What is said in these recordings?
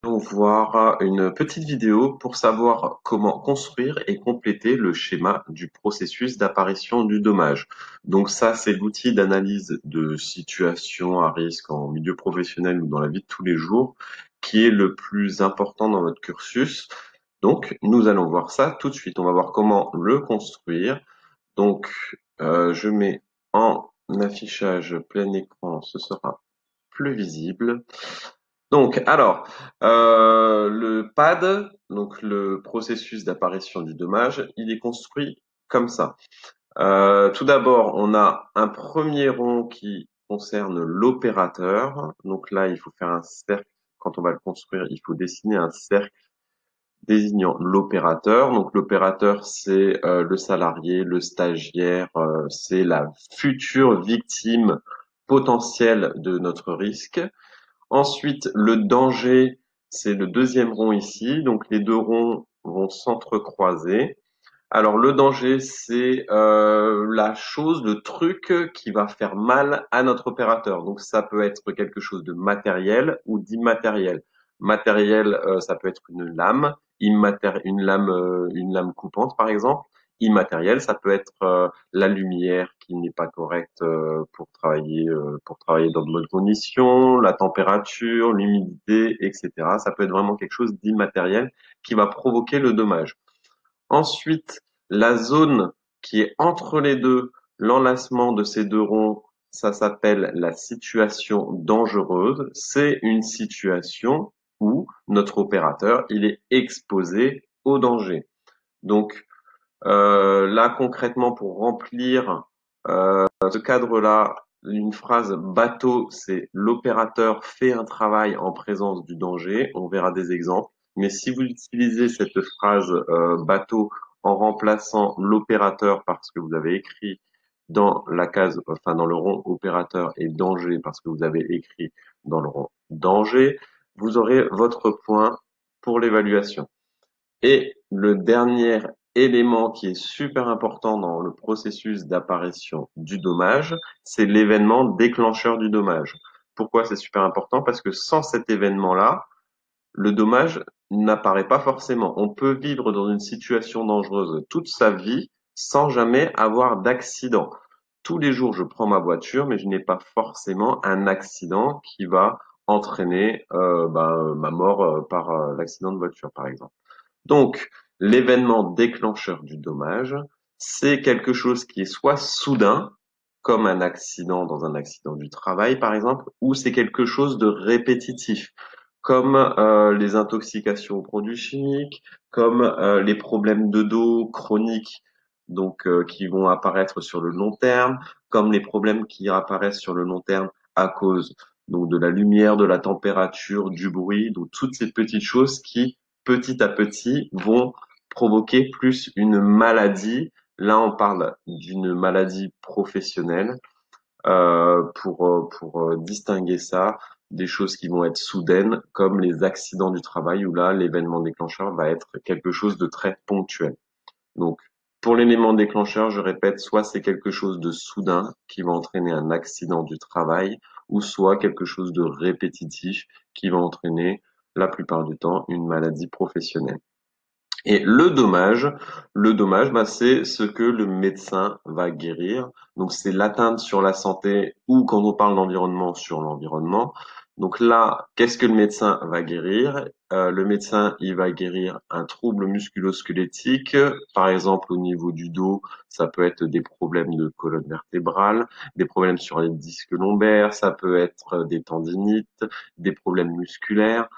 Allons voir une petite vidéo pour savoir comment construire et compléter le schéma du processus d'apparition du dommage. Donc ça, c'est l'outil d'analyse de situation à risque en milieu professionnel ou dans la vie de tous les jours qui est le plus important dans votre cursus. Donc, nous allons voir ça tout de suite. On va voir comment le construire. Donc, je mets en affichage plein écran, ce sera plus visible. Donc, alors, le PAD, donc le processus d'apparition du dommage, il est construit comme ça. Tout d'abord, on a un premier rond qui concerne l'opérateur. Donc là, il faut faire un cercle. Quand on va le construire, il faut dessiner un cercle désignant l'opérateur. Donc l'opérateur, c'est le salarié, le stagiaire, c'est la future victime potentielle de notre risque. Ensuite, le danger, c'est le deuxième rond ici. Donc les deux ronds vont s'entrecroiser. Alors le danger, c'est la chose, le truc qui va faire mal à notre opérateur. Donc ça peut être quelque chose de matériel ou d'immatériel. Matériel, ça peut être une lame, une lame coupante par exemple. Immatériel, ça peut être la lumière qui n'est pas correcte pour travailler dans de bonnes conditions, la température, l'humidité, etc. Ça peut être vraiment quelque chose d'immatériel qui va provoquer le dommage. Ensuite, la zone qui est entre les deux, l'enlacement de ces deux ronds, ça s'appelle la situation dangereuse. C'est une situation où notre opérateur, il est exposé au danger. Donc là, concrètement, pour remplir ce cadre-là, une phrase bateau, c'est l'opérateur fait un travail en présence du danger. On verra des exemples. Mais si vous utilisez cette phrase bateau en remplaçant l'opérateur parce que vous avez écrit dans la case, enfin dans le rond opérateur et danger parce que vous avez écrit dans le rond danger, vous aurez votre point pour l'évaluation. Et le dernier élément qui est super important dans le processus d'apparition du dommage, c'est l'événement déclencheur du dommage. Pourquoi c'est super important? Parce que sans cet événement-là, le dommage n'apparaît pas forcément. On peut vivre dans une situation dangereuse toute sa vie sans jamais avoir d'accident. Tous les jours, je prends ma voiture, mais je n'ai pas forcément un accident qui va entraîner ma mort par l'accident de voiture, par exemple. Donc, l'événement déclencheur du dommage, c'est quelque chose qui est soit soudain, comme un accident dans un accident du travail par exemple, ou c'est quelque chose de répétitif, comme les intoxications aux produits chimiques, comme les problèmes de dos chroniques, donc qui vont apparaître sur le long terme, comme les problèmes qui apparaissent sur le long terme à cause donc de la lumière, de la température, du bruit, donc toutes ces petites choses qui petit à petit vont provoquer plus une maladie. Là, on parle d'une maladie professionnelle pour distinguer ça des choses qui vont être soudaines, comme les accidents du travail, où là, l'événement déclencheur va être quelque chose de très ponctuel. Donc, pour l'élément déclencheur, je répète, soit c'est quelque chose de soudain qui va entraîner un accident du travail, ou soit quelque chose de répétitif qui va entraîner, la plupart du temps, une maladie professionnelle. Et le dommage, bah, c'est ce que le médecin va guérir. Donc, c'est l'atteinte sur la santé ou quand on parle d'environnement, sur l'environnement. Donc là, qu'est-ce que le médecin va guérir? Le médecin, il va guérir un trouble musculo-squelettique, par exemple au niveau du dos, ça peut être des problèmes de colonne vertébrale, des problèmes sur les disques lombaires, ça peut être des tendinites, des problèmes musculaires.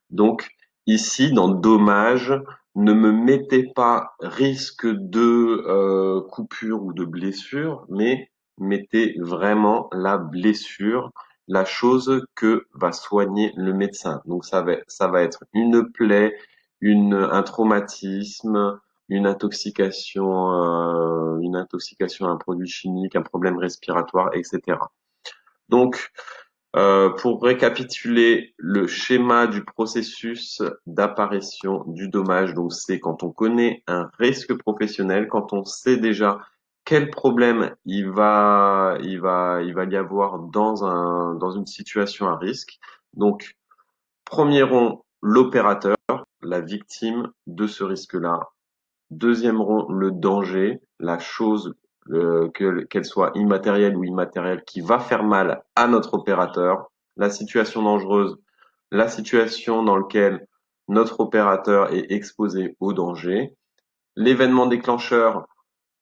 Donc ici, dans dommage, ne me mettez pas risque de coupure ou de blessure, mais mettez vraiment la blessure, la chose que va soigner le médecin. Donc ça va être une plaie, un traumatisme, une intoxication à un produit chimique, un problème respiratoire, etc. Donc pour récapituler le schéma du processus d'apparition du dommage, donc c'est quand on connaît un risque professionnel, quand on sait déjà quel problème il va y avoir dans une situation à risque. Donc, premier rond, l'opérateur, la victime de ce risque-là. Deuxième rond, le danger, la chose, qu'elle soit immatérielle ou immatérielle, qui va faire mal à notre opérateur. La situation dangereuse, la situation dans laquelle notre opérateur est exposé au danger. L'événement déclencheur,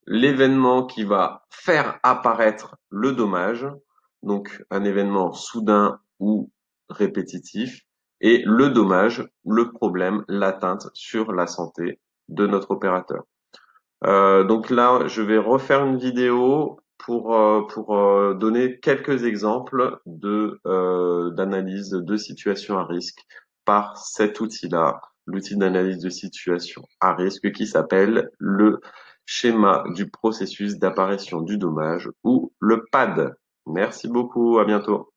l'événement qui va faire apparaître le dommage, donc un événement soudain ou répétitif, et le dommage, le problème, l'atteinte sur la santé de notre opérateur. Donc là, je vais refaire une vidéo pour donner quelques exemples d'analyse de situation à risque par cet outil-là, l'outil d'analyse de situation à risque qui s'appelle le schéma du processus d'apparition du dommage ou le PAD. Merci beaucoup, à bientôt.